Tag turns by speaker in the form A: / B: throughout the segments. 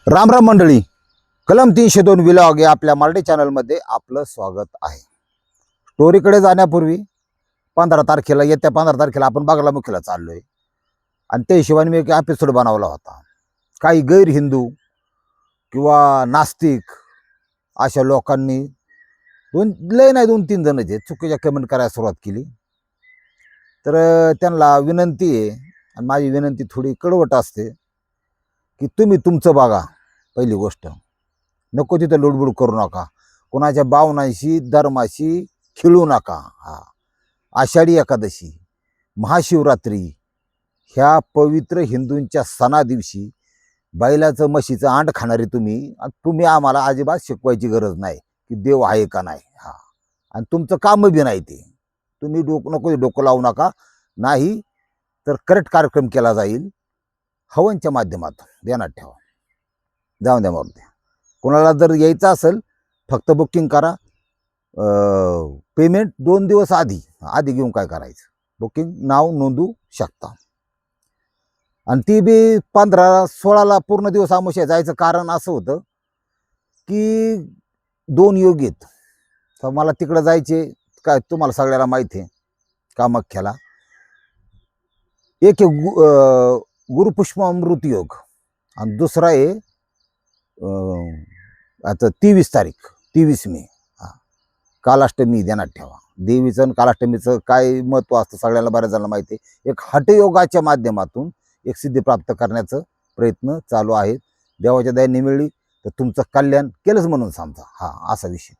A: राम राम मंडळी, कलम 302 विलॉग या आपल्या मराठी चॅनलमध्ये आपलं स्वागत आहे. स्टोरीकडे जाण्यापूर्वी येत्या 15 तारखेला आपण बागलामुखीला चाललोय आणि त्या हिशोबाने मी एक एपिसोड बनवला होता. काही गैर हिंदू किंवा नास्तिक अशा लोकांनी दोन तीन जण जे चुकीच्या कमेंट करायला सुरुवात केली. तर त्यांना विनंती आहे, आणि माझी विनंती थोडी कडवट असते, की तुम्ही तुमचं बघा. पहिली गोष्ट, नको तिथं लुडबुड करू नका, कोणाच्या भावनांशी धर्माशी खेळू नका. आषाढी एकादशी, महाशिवरात्री ह्या पवित्र हिंदूंच्या सणा दिवशी बैलाचं म्हशीचं अंड खाणारे तुम्ही आम्हाला अजिबात शिकवायची गरज नाही की देव आहे का नाही. आणि तुमचं काम बी नाही ते. तुम्ही नको डोकं लावू नका. नाही तर करेक्ट कार्यक्रम केला जाईल हवनच्या माध्यमातून, ध्यानात ठेवा. जाऊन द्या मग. कोणाला जर यायचं असेल फक्त बुकिंग करा. पेमेंट 2 दिवस आधी घेऊन काय करायचं, बुकिंग नाव नोंदवू शकता. आणि ती बी 15-16ला पूर्ण दिवस आमुष्या जायचं कारण असं होतं की 2 योग आहेत. तर मला तिकडं जायचे, काय तुम्हाला सगळ्याला माहिती आहे, कामाख्याला. एक गुरुपुष्पामृत योग आणि दुसरा आहे आता 23 मे कालाष्टमी. ध्यानात ठेवा. देवीचं आणि कालाष्टमीचं काय महत्त्व असतं सगळ्याला बऱ्याच जणांना माहिती आहे. एक हठयोगाच्या माध्यमातून एक सिद्धी प्राप्त करण्याचं प्रयत्न चालू आहे. देवाच्या दयाने मिळली तर तुमचं कल्याण केलंच म्हणून समजा. असा विषय.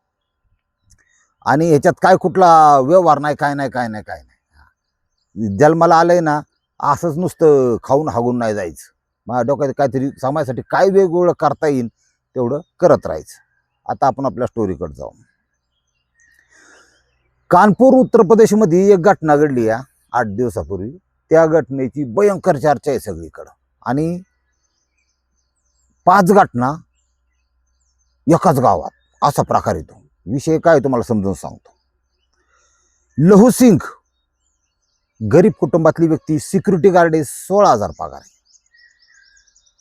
A: आणि ह्याच्यात काय कुठला व्यवहार नाही, काय नाही. जन्माला आलंय ना, असंच नुसतं खाऊन हागून नाही जायचं. माझ्या डोक्यात काहीतरी समाजासाठी काय वेगवेगळं करता येईल तेवढं करत राहायचं. आता आपण आपल्या स्टोरीकडे जाऊ. कानपूर उत्तर प्रदेशमध्ये एक घटना घडली या 8 दिवसापूर्वी. त्या घटनेची भयंकर चर्चा आहे सगळीकडं. आणि 5 घटना एकाच गावात असा प्रकार येतो. विषय काय तुम्हाला समजून सांगतो. लहूसिंग गरीब कुटुंबातली व्यक्ती, सिक्युरिटी गार्ड आहे, 16,000 पगार आहे.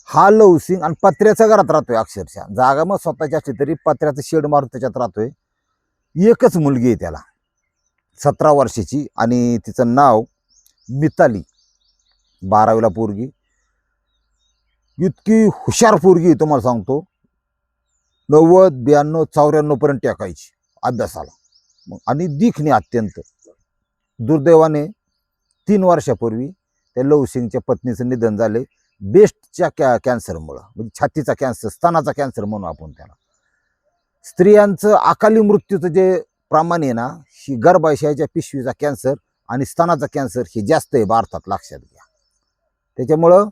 A: हा लहूसिंग आणि पत्र्याच्या घरात राहतोय. अक्षरशः जागा मग स्वतःची असली तरी पत्र्याचं शेड मारून त्याच्यात राहतोय. एकच मुलगी आहे त्याला, 17 वर्षाची, आणि तिचं नाव मिताली. 12वीला पोरगी. इतकी हुशार पोरगी तुम्हाला सांगतो. 90, 92, 94 पर्यंत टेकायची अभ्यासाला. आणि दिखणी अत्यंत. दुर्दैवाने 3 वर्षापूर्वी त्या लहूसिंगच्या पत्नीचं निधन झाले बेस्टच्या कॅन्सरमुळं. म्हणजे छातीचा कॅन्सर, स्तनाचा कॅन्सर म्हणू आपण त्याला. स्त्रियांचं अकाली मृत्यूचं जे प्रमाण आहे ना, ही गर्भाशयाच्या पिशवीचा कॅन्सर आणि स्तनाचा कॅन्सर हे जास्त आहे भारतात, लक्षात घ्या. त्याच्यामुळं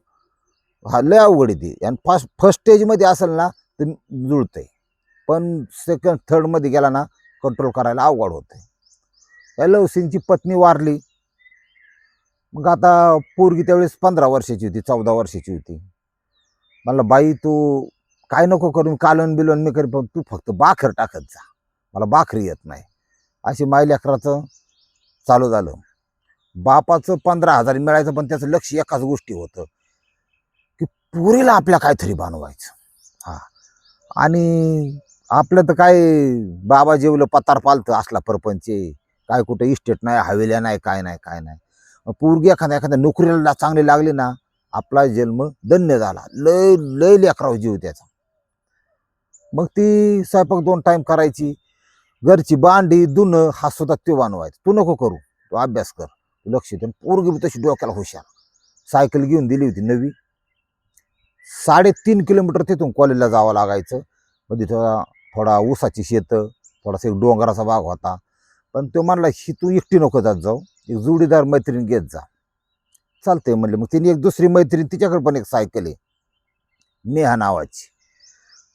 A: लय अवघड आहे. आणि फर्स्ट स्टेजमध्ये असेल ना तर जुळतंय, पण सेकंड थर्डमध्ये गेला ना कंट्रोल करायला अवघड होतंय. त्या लहूसिंगची पत्नी वारली. मग आता पोरगी त्यावेळेस 15 वर्षाची होती, 14 वर्षाची होती. म्हणलं बाई तू काय नको करून, कालन बिलन मी करी, तू फक्त भाकर टाकत जा, मला भाकरी येत नाही. अशी माई लेकराचं चालू झालं. बापाचं 15,000 मिळायचं, पण त्याचं लक्ष एकाच गोष्टी होतं की पोरीला आपल्या काहीतरी बनवायचं. आणि आपलं तर काय, बाबा जेवलं पतार पालतं असला परपंचे. काय कुठं इस्टेट नाही, हवेल्या नाही, काय नाही. पोरगी एखाद्या नोकरीला चांगली लागली ना, आपला जन्म धन्य झाला. लय लेकराव जीव त्याचा. मग ती स्वयंपाक 2 टाइम करायची, घरची भांडी धुणं हा सुद्धा तो बनवायचा. तू नको करू, तू अभ्यास कर, तू लक्ष दे. पोरगी तशी डोक्याला हुशार. सायकल घेऊन दिली होती नवी. 3.5 किलोमीटर तिथून कॉलेजला जावं लागायचं. मध्ये थोडा ऊसाची शेतं, थोडासा एक डोंगराचा भाग होता. पण तो म्हणला ही तू एकटी नको जात जाऊ, एक जोडीदार मैत्रीण घेत जा. चालतंय म्हणले. मग तिने एक दुसरी मैत्रीण, तिच्याकडे पण एक सायकल आहे नेहा नावाची.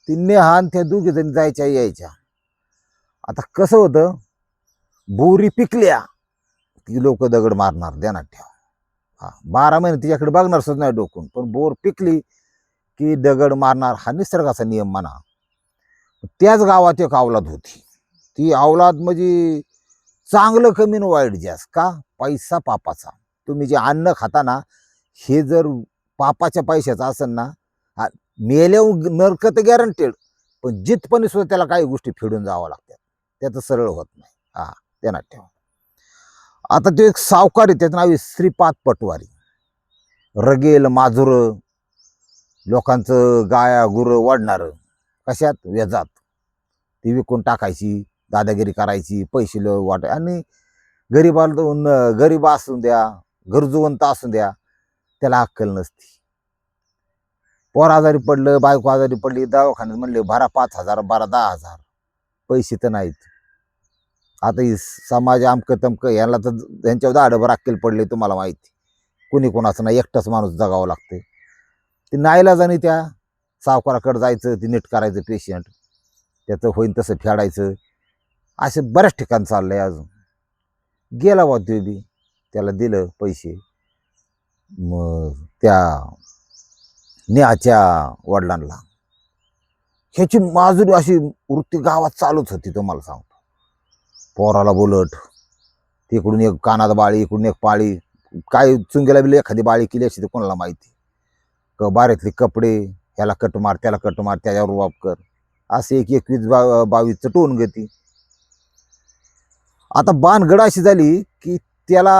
A: ती नेहा आणि त्या 2 जणी जायच्या यायच्या. आता कसं होतं, बोरी पिकल्या ती लोक दगड मारणार, ध्यानात ठेवा. 12 महिने तिच्याकडे बघणार सुद्धा नाही डोकून, पण बोर पिकली की दगड मारणार. हा निसर्गाचा नियम म्हणा. त्याच गावात एक अवलाद होती. ती अवलाद म्हणजे चांगलं कमी न वाईट जास्त. का? पैसा पापाचा. तुम्ही जे अन्न खाता ना, हे जर पापाच्या पैशाचं असेल ना हा, मेल्यावर नरक तर गॅरंटेड, पण जितपणे सुद्धा त्याला काही गोष्टी फेडून जावं लागतात, त्याचं सरळ होत नाही. हा, ध्यानात ठेवा. आता ते एक सावकार आहे, त्याचं नाव आहे श्रीपाद पटवारी. रगेल माजुर, लोकांचं गाया गुरं वाढणार कशात, व्याजात. ती विकून टाकायची, दादागिरी करायची, पैसे वाट, आणि गरीब असून द्या, गरजूवंत असून द्या, त्याला अक्कल नसती. पोर आजारी पडलं, बायको आजारी पडली, दवाखान्यात म्हणले भरा 5,000, भरा 10,000, पैसे तर नाहीत. आता ही समाज आमकं तमकं, याला तर त्यांच्यावर दाडभर अक्कल पडले, तुम्हाला माहिती. कुणी कोणाचं नाही, एकटाच माणूस जगावं लागते. ते नाईलाजाने त्या सावकाराकडे जायचं, ते नीट करायचं पेशंट, त्याचं होईन तसं फेडायचं. असे बऱ्याच ठिकाण चाललंय. अजून गेला बा ते बी, त्याला दिलं पैसे. मग त्या नेहाच्या वडिलांना ह्याची माजुरी अशी वृत्ती गावात चालूच होती, तुम्हाला सांगतो. पोराला बोलट, तिकडून एक कानात बाळी, इकडून एक पाळी, काय चुंगीला बिल एखादी बाळी केली अशी तर कोणाला माहिती. बारीतले कपडे, ह्याला कट मार, त्याला कट मार, त्याच्यावर रुबाब कर, असे 21-22 टोन गती. आता बाणगड अशी झाली की त्याला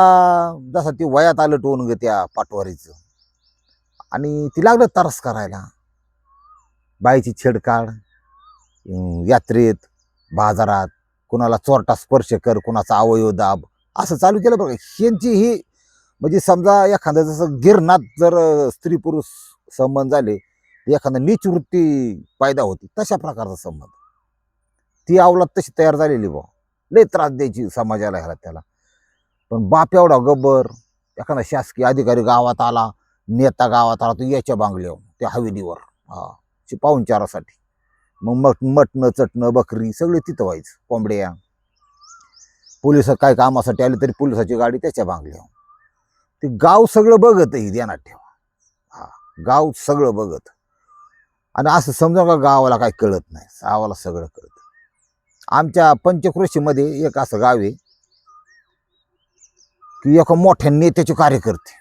A: जसं ती वयात आलं टोन ग त्या पाटवारीचं, आणि ती लागलं तरस करायला. बाईची छेडकाड, यात्रेत, बाजारात, कुणाला चोरटा स्पर्श कर, कुणाचा अवयव दाब, असं चालू केलं बघा. ह्यांची ही म्हणजे समजा एखादं जसं गिरणात जर स्त्री पुरुष संबंध झाले, एखादा नीच वृत्ती पैदा होती, तशा प्रकारचा संबंध. ती अवलाद तशी तयार झालेली बा, लय त्रास द्यायची समाजाला, ह्याला त्याला. पण बाप एवढा गब्बर, एखादा शासकीय अधिकारी गावात आला, नेता गावात आला, तो याच्या बांगल्यावर त्या हवेलीवर, हा, पाहुणचारासाठी. मग मटणं चटणं बकरी सगळे तिथं व्हायचं, कोंबड्या. पोलिस काय कामासाठी आले तरी पोलिसाची गाडी त्याच्या बांगल्यावर. ते गाव सगळं बघतही, ध्यानात ठेवा. हा, गाव सगळं बघत. आणि असं समजा का गावाला काय कळत नाही, गावाला सगळं कळतं. आमच्या पंचक्रोशीमध्ये एक असं गाव आहे की एका मोठ्या नेत्याचे कार्यकर्ते,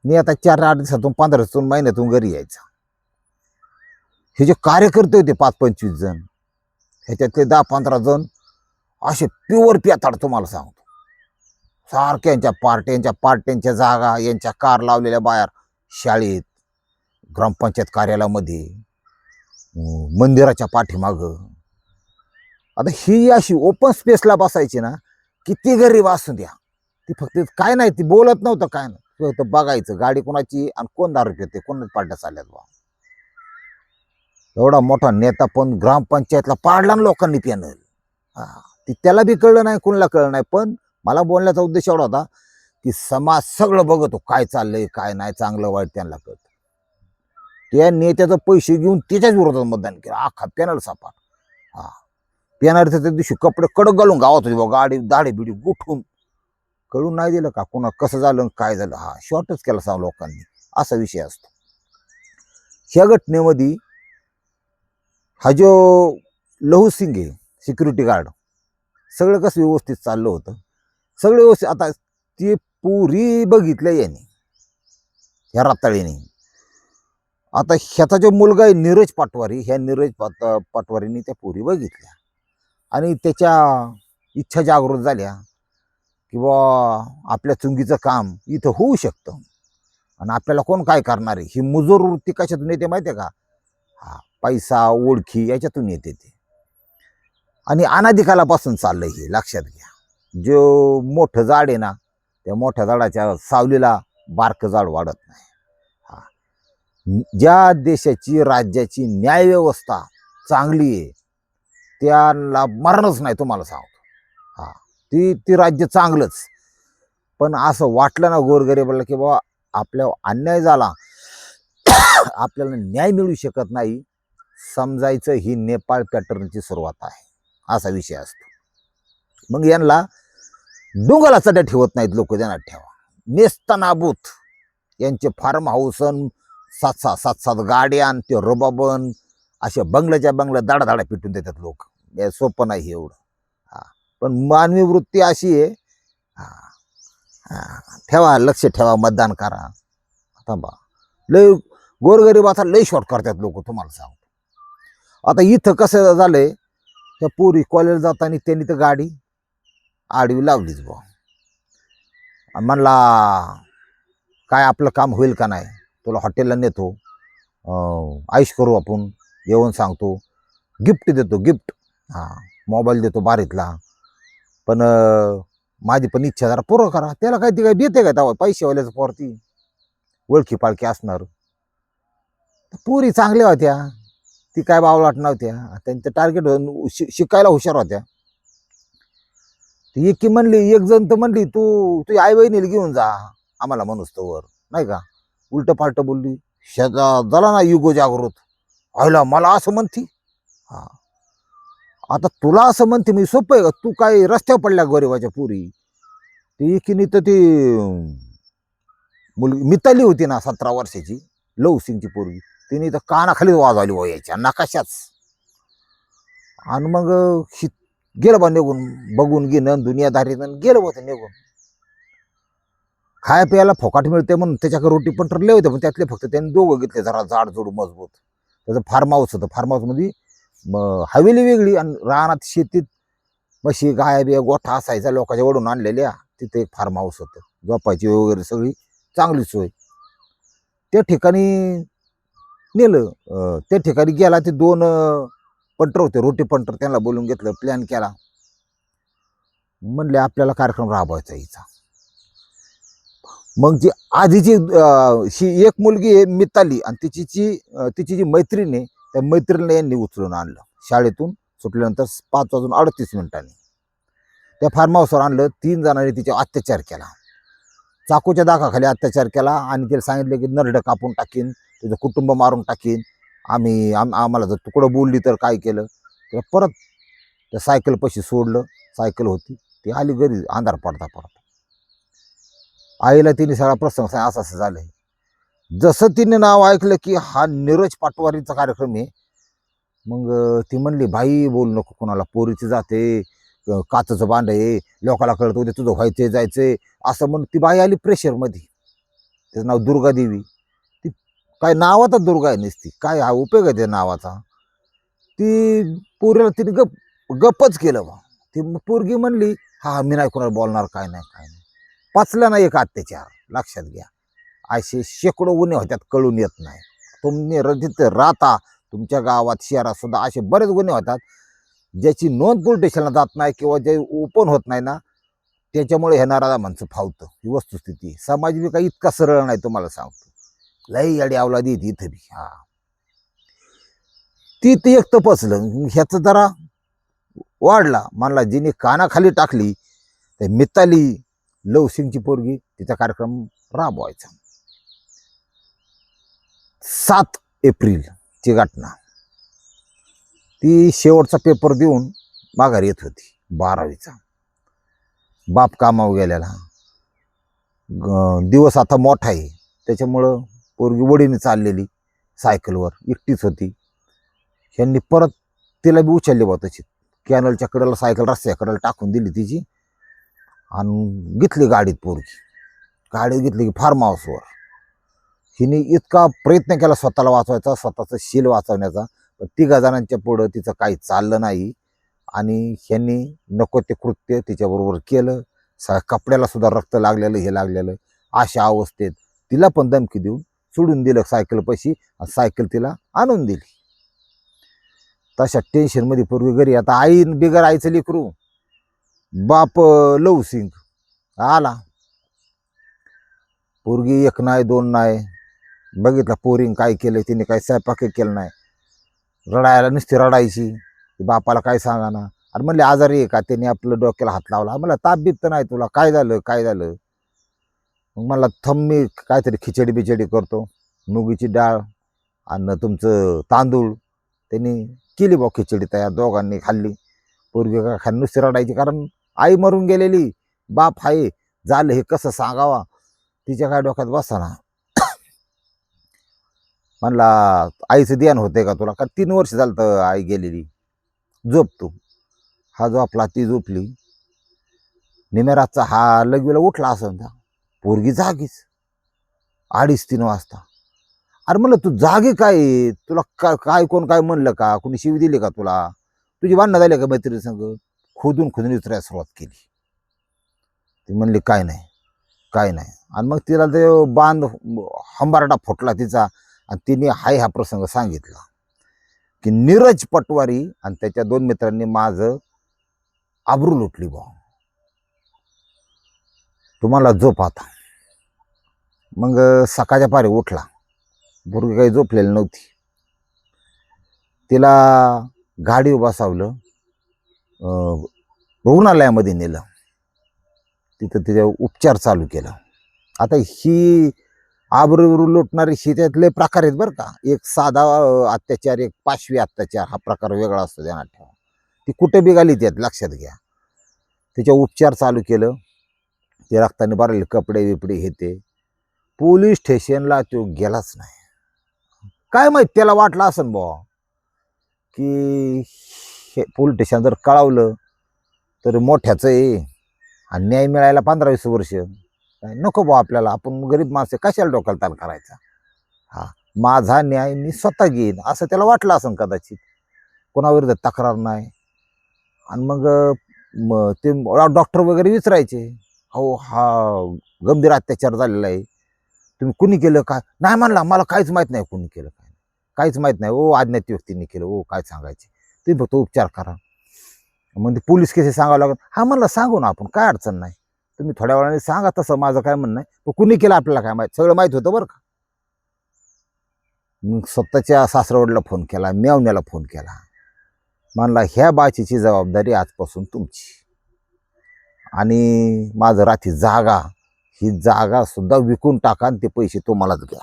A: नेता 4-8 दिवसातून, 15 दिवसातून, महिन्यातून घरी यायचा. हे जे कार्यकर्ते होते 5-25 जण, ह्याच्यातले 10-15 जण असे प्युअर पेताड, तुम्हाला सांगतो. सारख्या पार्ट्यांच्या जागा, यांच्या कार लावलेल्या बाहेर, शाळेत, ग्रामपंचायत कार्यालयामध्ये, मंदिराच्या पाठीमागं. आता ही अशी ओपन स्पेसला बसायची ना, किती गरीब असू द्या, ती फक्त काय नाही, ती बोलत नव्हतं, काय नाही, फक्त बघायचं गाडी कोणाची आणि कोण दारू पिते, कोण पाड्या चालल्यात बा. एवढा मोठा नेता पण ग्रामपंचायतला पाडला ना लोकांनी पॅनल. हा, ती त्याला बी कळलं नाही, कोणाला कळलं नाही. पण मला बोलण्याचा उद्देश एवढा होता की समाज सगळं बघतो, काय चाललंय काय नाही, चांगलं वाईट त्यांना कळतं. त्या नेत्याचं पैसे घेऊन त्याच्याच विरोधात मतदान केलं, अख्खा पॅनल सपाट. हा, पॅनलच्या त्या दिवशी कपडे कडक घालून गावात होते, गाडी दाढी बिडी गुठून. कळून नाही दिलं का कोणा कसं झालं काय झालं, हा शॉर्टच केला सांग लोकांनी, असा विषय असतो. ह्या घटनेमध्ये हा जो लहू सिंग आहे, सिक्युरिटी गार्ड, सगळं कसं व्यवस्थित चाललं होतं, सगळं व्यवस्थित. आता ती पुरी बघितलं यांनी, ह्या रताळीने. आता ह्याचा जो मुलगा आहे नीरज पाटवारी, ह्या नीरज पाटवारीने त्या पुरी बघितल्या, आणि त्याच्या इच्छा जागृत झाल्या की बा आपल्या चुंगीचं काम इथं होऊ शकतं, आणि आपल्याला कोण काय करणार आहे. ही मुजोर वृत्ती कशातून येते माहिती आहे का, हा, पैसा ओळखी याच्यातून येते ते. आणि अनादिकालापासून चाललंय हे, लक्षात घ्या. जो मोठं झाड आहे ना, त्या मोठ्या झाडाच्या सावलीला बारकं झाड वाढत नाही. हा, ज्या देशाची राज्याची न्याय व्यवस्था चांगली आहे त्याला मरणच नाही, तुम्हाला सांगतो. हा, ती राज्य चांगलंच. पण असं वाटलं ना गोरगरीबाला की बाबा आपल्यावर अन्याय झाला, आपल्याला न्याय मिळू शकत नाही, समजायचं ही नेपाळ पॅटर्नची सुरुवात आहे, असा विषय असतो. मग यांना डोंगराला चढ्या ठेवत नाहीत लोक, ध्यानात ठेवा. नेस्तनाबूत यांचे फार्म हाऊस, 7-7 गाड्या, आणि ते रुबाबन अशा बंगल्याच्या बंगल्या दाडा पिटून देतात लोक. सोपं नाही एवढं. हा, पण मानवी वृत्ती अशी आहे. हा, ठेवा, लक्ष ठेवा, मतदान करा. थांबा, लय गोरगरिबाचा लय शॉर्ट करतात लोक, तुम्हाला सांगतो. आता इथं कसं झालंय, त्या पोरी कॉलेज जाताना त्यांनी तर गाडी आडवी लावलीच बुवा. म्हणला काय आपलं काम होईल का नाही, तुला हॉटेलला नेतो, आईश करू आपण, जेवण सांगतो, गिफ्ट देतो, गिफ्ट, हां मोबाईल देतो बारीतला, पण माझी पण इच्छा जरा पूर्ण करा. त्याला काय ती काय देते का तेव्हा, पैसेवाल्याचं पोर, ती ओळखी पाळखी असणार. पुरी चांगल्या होत्या, ती काय बावलाट नव्हत्या, त्यांचं टार्गेट शिकायला हुशार होत्या. ती एकी म्हणली, एक जण तर म्हणली तू आई बहिणीला घेऊन जा आम्हाला म्हणूस तोवर, नाही का, उलट पालट बोलली. झाला ना युगो जागृत, व्हायला मला असं म्हणती. हा आता तुला असं म्हणते मी, सोपं आहे का, तू काय रस्त्यावर पडल्या गरीबाच्या पुरी. ती एकीने तर ती मुलगी मिताली होती ना 17 वर्षाची, लव सिंगची पोरगी, तिने तर कानाखाली वाजवली वयाच्या नकाशाच. आणि मग गेलं बा निघून, बघून घेणं दुनियादारीनं गेलं होतं निघून. खाया प्यायला फोकाट मिळते म्हणून त्याच्याकडे रोटी पण ठरले होते, पण त्यातले फक्त त्यांनी दोघं घेतले जरा जाड जोड मजबूत. त्याचं फार्म हाऊस होतं, फार्म हाऊसमध्ये हवेली वेगळी आणि रानात शेतीत म्हशी गाय बिया गोठा असायचा लोकांच्या वडून आणलेल्या, तिथे एक फार्म हाऊस होतं, झोपायची वगैरे सगळी चांगली सोय. त्या ठिकाणी नेलं, त्या ठिकाणी गेला, ते 2 पंटर होते, रोटी पंटर, त्यांना बोलून घेतलं, प्लॅन केला. म्हणले आपल्याला कार्यक्रम राबवायचा हिचा. मग जी आधीची एक मुलगी आहे मिताली, आणि तिची जी मैत्रीण आहे, त्या मैत्रिणीला यांनी उचलून आणलं शाळेतून सुटल्यानंतर 5:38 त्या फार्म हाऊसवर आणलं. 3 जणांनी तिच्यावर अत्याचार केला, चाकूच्या दाखाखाली अत्याचार केला, आणि तिला सांगितलं की नरडं कापून टाकीन, तुझं कुटुंब मारून टाकीन, आम्हाला जर तुकडं बोलली तर. काय केलं, तिला परत त्या सायकल पाशी सोडलं, सायकल होती ती, आली घरी अंधार पडता पडता. आईला तिने सगळा प्रसंग असं असं झालंय. जसं तिने नाव ऐकलं की हा नीरज पाटवारीचा कार्यक्रम आहे, मग ती म्हणली बाई बोल नको कोणाला, पोरीची जाते, काचचं भांड आहे, लोकाला कळत होते तुझं व्हायचंय जायचंय असं म्हणून ती बाई आली प्रेशरमध्ये. त्याचं नाव दुर्गा देवी. ती काय नावाचा दुर्गा आहे नसती, काय हा उपयोग आहे त्या नावाचा. ती पोरीला तिने गप्पच केलं बा. ती पोरगी म्हणली हा मी नाही कोणाला बोलणार, काय नाही काय नाही. पचला नाही एक अत्याचार, लक्षात घ्या. असे शेकडो गुन्हे होत्यात, कळून येत नाही. तुम्ही तिथं राहता, तुमच्या गावात शहरात सुद्धा असे बरेच गुन्हे होतात ज्याची नोंद पोलीस स्टेशनला जात नाही किंवा जे ओपन होत नाही ना, त्याच्यामुळे हे नाराजा माणसं फावतं. ही वस्तुस्थिती. समाज बी काही इतका सरळ नाही, तुम्हाला सांगतो. लई अडी अवलादी इथं बी. हा ती एक तपसलं, ह्याचं जरा वाढला. म्हणला जिने कानाखाली टाकली ते मिताली लवसिंगची पोरगी, तिचा कार्यक्रम राबवायचा. 7 एप्रिलची घटना. ती शेवटचा पेपर देऊन माघारी येत होती 12वीचा. बाप कामावर गेलेला, दिवस आता मोठा आहे, त्याच्यामुळं पोरगी वडीने चाललेली सायकलवर, एकटीच होती. ह्यांनी परत तिला बी उचलली बा तशी, कॅनलच्या कडेला सायकल रस्त्याच्या कडेला टाकून दिली तिची, आणि घेतली गाडीत पोरगी. गाडीत घेतली की फार्म हाऊसवर. हिने इतका प्रयत्न केला स्वतःला वाचवायचा, स्वतःचं शील वाचवण्याचा, पण 3 जणांच्या पुढं तिचं काही चाललं नाही. आणि ह्यांनी नको ते कृत्य तिच्याबरोबर केलं. कपड्याला सुद्धा रक्त लागलेलं, हे लागलेलं. अशा अवस्थेत तिला पण धमकी देऊन सोडून दिलं सायकल पैशी, सायकल तिला आणून दिली. तशा टेन्शनमध्ये पोरगी घरी. आता आई बिगर आईचं लेकरू, बाप लवसिंग आला. पोरगी 1 नाही 2 नाही, बघितलं पोरींग काय केलं, तिने काय स्वयंपाक केलं नाही, रडायला नुसती रडायची. बापाला काय सांगा ना. अरे म्हणले आजारी आहे का, त्याने आपलं डोक्याला हात लावला. मला ताप बीत तर नाही तुला, काय झालं काय झालं. मग मला थंब मी काहीतरी खिचडी बिचडी करतो, मुगीची डाळ आणि तुमचं तांदूळ. त्यांनी केली बा खिचडी तयार, दोघांनी खाल्ली. पोरगी का खाली नुसती रडायची, कारण आई मरून गेलेली, बाप आहे, झालं हे कसं सांगावा. तिच्या काय डोक्यात बसाना. म्हणला आईचं ध्यान होते का तुला, का 3 वर्ष झालं तर आई गेलेली, झोपतो. हा झोपला, ती झोपली. निमेरातचा हा लगवीला उठला असं, पोरगी जागीच. 2:30-3 वाजता अरे म्हणलं तू जागे काय आहे? तुला काय कोण काय म्हणलं का? कोणी शिवी दिली का तुला? तुझी भांडणं झाली का मैत्री संग? खोदून खोदून विचारायला सुरुवात केली. ती म्हणली काय नाही, काय नाही. आणि मग तिला ते बांध हंबारडा फुटला तिचा. आणि तिने हाय हा प्रसंग सांगितला की नीरज पटवारी आणि त्याच्या 2 मित्रांनी माझं आबरू लुटली बा. तुम्हाला झोप आता. मग सकाळच्या पारी उठला. पोरगी काही झोपलेली नव्हती. तिला गाडी बसवलं, रुग्णालयामध्ये नेलं. तिथं तिथे उपचार चालू केला. आता ही आबरू लुटणारी त्यातले प्रकार आहेत बरं का. एक साधा अत्याचार, एक पाशवी अत्याचार, हा प्रकार वेगळा असतो, ध्यानात ठेवा. ती कुठे बिघाली त्यात लक्षात घ्या. त्याच्या उपचार चालू केलं. ते रक्ताने भरलेले कपडे बिपडे हे ते. पोलीस स्टेशनला तो गेलाच नाही. काय माहित त्याला वाटलं असं बुवा की हे पोलीस स्टेशन जर कळवलं तर मोठ्याचं आहे आणि न्याय मिळायला 15-20 वर्ष. नको बुवा आपल्याला, आपण गरीब माणसं कशाला डोक्याला ताण करायचा. हा, माझा न्याय मी स्वतः घेईन असं त्याला वाटलं असं कदाचित. कोणाविरुद्ध तक्रार नाही. आणि मग ते डॉक्टर वगैरे विचारायचे, अहो हा गंभीर अत्याचार झालेला आहे, तुम्ही कुणी केलं काय? नाही म्हणला, मला काहीच माहीत नाही कुणी केलं काय, काहीच माहीत नाही. ओ अज्ञात व्यक्तींनी केलं. ओ काय सांगायचे, तुम्ही फक्त उपचार करा. म्हणजे पोलीस केस सांगावं लागेल. हा म्हणलं सांगू ना आपण, काय अडचण नाही, तुम्ही थोड्या वेळाने सांगा. तसं माझं काय म्हणणं नाही, पण कुणी केलं आपल्याला काय माहीत, सगळं माहीत होतं बरं का. मग स्वतःच्या सासरवडला फोन केला, मेवण्याला फोन केला. म्हणला ह्या बाचीची जबाबदारी आजपासून तुमची. आणि माझं रात्री जागा, ही जागा सुद्धा विकून टाका आणि ते पैसे तुम्हालाच घ्या,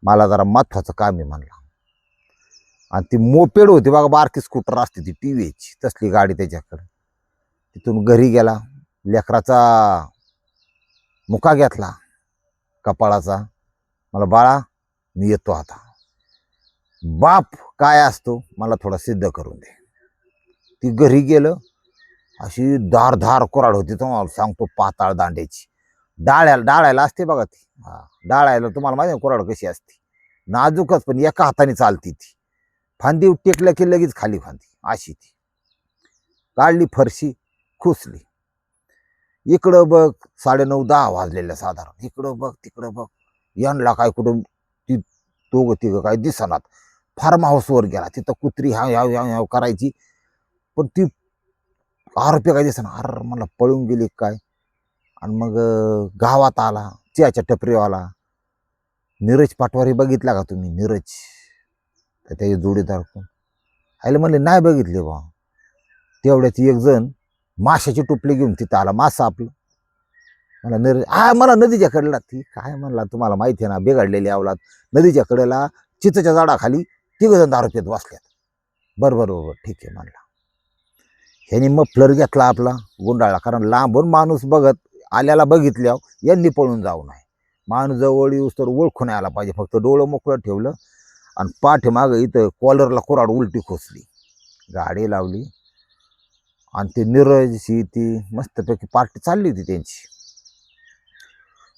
A: मला जरा महत्वाचं काम आहे म्हणला. आणि ती मोपेड होती बघा, बारकी स्कूटर असते ती टीव्हीची, तसली गाडी त्याच्याकडे. तिथून घरी गेला. लेकराचा मुका घेतला कपाळाचा. मला बाळा मी येतो आता. बाप काय असतो मला थोडा सिद्ध करून दे. ती घरी गेलं. अशी धार कुराड होती, तुम्हाला सांगतो, पाताळ दांड्याची. डाळायला असते बघा ती. हा, डाळायला तुम्हाला माहिती आहे कुराड कशी असते, नाजूकच, पण एका हाताने चालती ती. फांदी टेकल्या की लगेच खाली फांदी अशी. ती काढली, फरशी खुसली. इकडं बघ 9:30-10 वाजलेल्या साधारण. इकडं बघ तिकडं बघ. यांना काय कुठं ती दोघं तिघं काय दिसनात. फार्म हाऊसवर गेला. तिथं कुत्री ह्याव करायची, पण ती आरोपी काय दिसना. अरे मला पळून गेली काय. आणि मग गावात आला, चियाच्या टपरीवाला नीरज पटवारी. बघितला का तुम्ही नीरज? तर त्याचे जोडीदार कोण? आयला म्हणले नाही बघितले बा. तेवढ्यात एक जण माशाची टोपली घेऊन तिथं आला. मासा आपलं. मला नीरज, मला नदीच्या कडेला. ती काय म्हणला, तुम्हाला माहिती आहे ना बिघडलेली अवलाद. नदीच्या कडेला चिचच्या झाडाखाली 3 जण दारू पित बसल्यात. बरोबर ठीक आहे म्हणला. ह्यानी मफलर घेतला आपला, गुंडाळला. कारण लांबून माणूस बघत आल्याला बघितल्यावर यांनी पळून जाऊ नये. माणूस जवळ येऊस तर ओळखून यायला पाहिजे. फक्त डोळं मोकळं ठेवलं आणि पाठीमागं इथं कॉलरला कुराड उलटी खोचली. गाडी लावली आणि ते नीरजची ती मस्तपैकी पार्टी चालली होती त्यांची.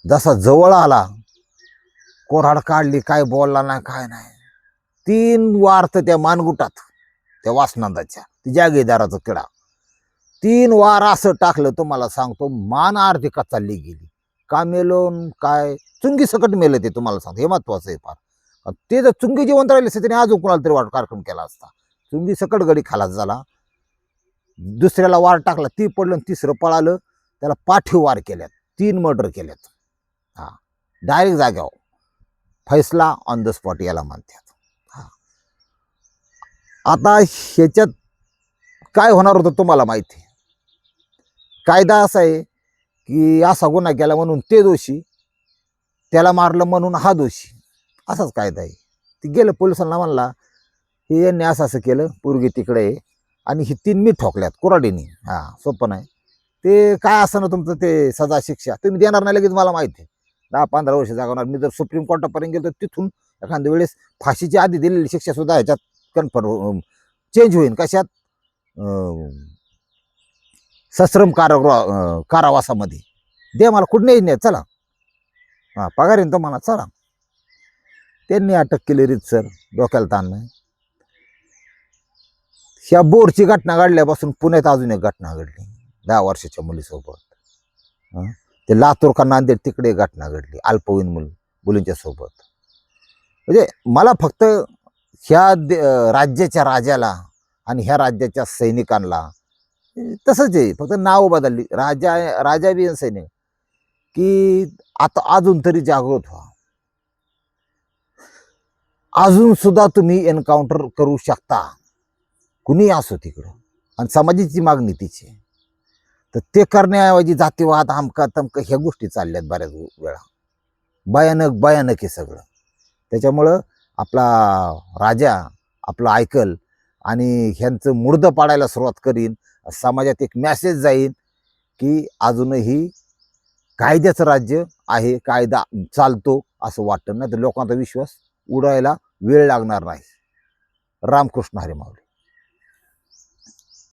A: जसा जवळ आला, कोराड काढली, काय बोलला नाही काय नाही. 3 वार तर त्या मानगुटात, त्या वासनांदाच्या, ती जागीरदाराचा किडा. 3 वार असं टाकलं तुम्हाला सांगतो, मान अर्धी का चालली गेली. का मेलोन काय चुंगी सकट मेलं ते तुम्हाला सांगतो. हे महत्वाचं आहे फार. ते जर चुंगी जिवंत राहिली असते त्याने अजून कोणाला तरी कार्यक्रम केला असता. चुंगी सकट गडी खालास झाला. दुसऱ्याला वार टाकला, ती पडलं. 3रं पळालं, त्याला पाठीव वार केल्यात. 3 मर्डर केल्यात. हा, डायरेक्ट जाग्यावर. फैसला ऑन द स्पॉट याला म्हणतात. हा, आता ह्याच्यात काय होणार होतं तुम्हाला माहिती आहे. कायदा असा आहे की असा गुन्हा केला म्हणून ते दोषी, त्याला मारलं म्हणून हा दोषी, असाच कायदा आहे. ती गेलं पोलिसांना म्हणला हे यांनी असं केलं, पोरगी तिकडे आहे आणि ही 3 मी ठोकल्यात कुराडीनी. हा, सोपं नाही ते. काय असं ना तुमचं ते सजा शिक्षा तुम्ही देणार नाही लगेच, मला माहिती आहे. 10-15 वर्ष जागवणार. मी जर सुप्रीम कोर्टापर्यंत गेलो तर तिथून एखाद्या वेळेस फाशीची आधी दिलेली शिक्षा सुद्धा ह्याच्यात कन्फर्म चेंज होईल. कशात? सश्रम कारावासामध्ये. दे मला कुठे नाही चला. हा, पगार येईन तुम्हाला, चला. त्यांनी अटक केली रीतसर, डोक्याला ताण नाही. ह्या बोरची घटना घडल्यापासून पुण्यात अजून एक घटना घडली 10 वर्षाच्या मुलीसोबत. हं? ते लातूर का नांदेड तिकडे एक घटना घडली अल्पवयीन मुलींच्या सोबत. म्हणजे मला फक्त राज्याच्या राजाला आणि ह्या राज्याच्या सैनिकांना तसंच आहे, फक्त नाव बदलली. राजा बी सैनिक की आता अजून तरी जागृत व्हा. अजून सुद्धा तुम्ही एन्काउंटर करू शकता, कुणी असो तिकडं, आणि समाजाची मागणी तिची. तर ते करण्याऐवजी जातीवाद आमका तमका ह्या गोष्टी चालल्यात बऱ्याच वेळा. भयानक भयानक आहे सगळं. त्याच्यामुळं आपला राजा आपलं ऐकल आणि ह्यांचं मुर्दं पाडायला सुरुवात करीन. समाजात एक मेसेज जाईल की अजूनही कायद्याचं राज्य आहे, कायदा चालतो असं वाटतं. नाही तर लोकांचा विश्वास उडायला वेळ लागणार नाही. रामकृष्ण हरी माऊली.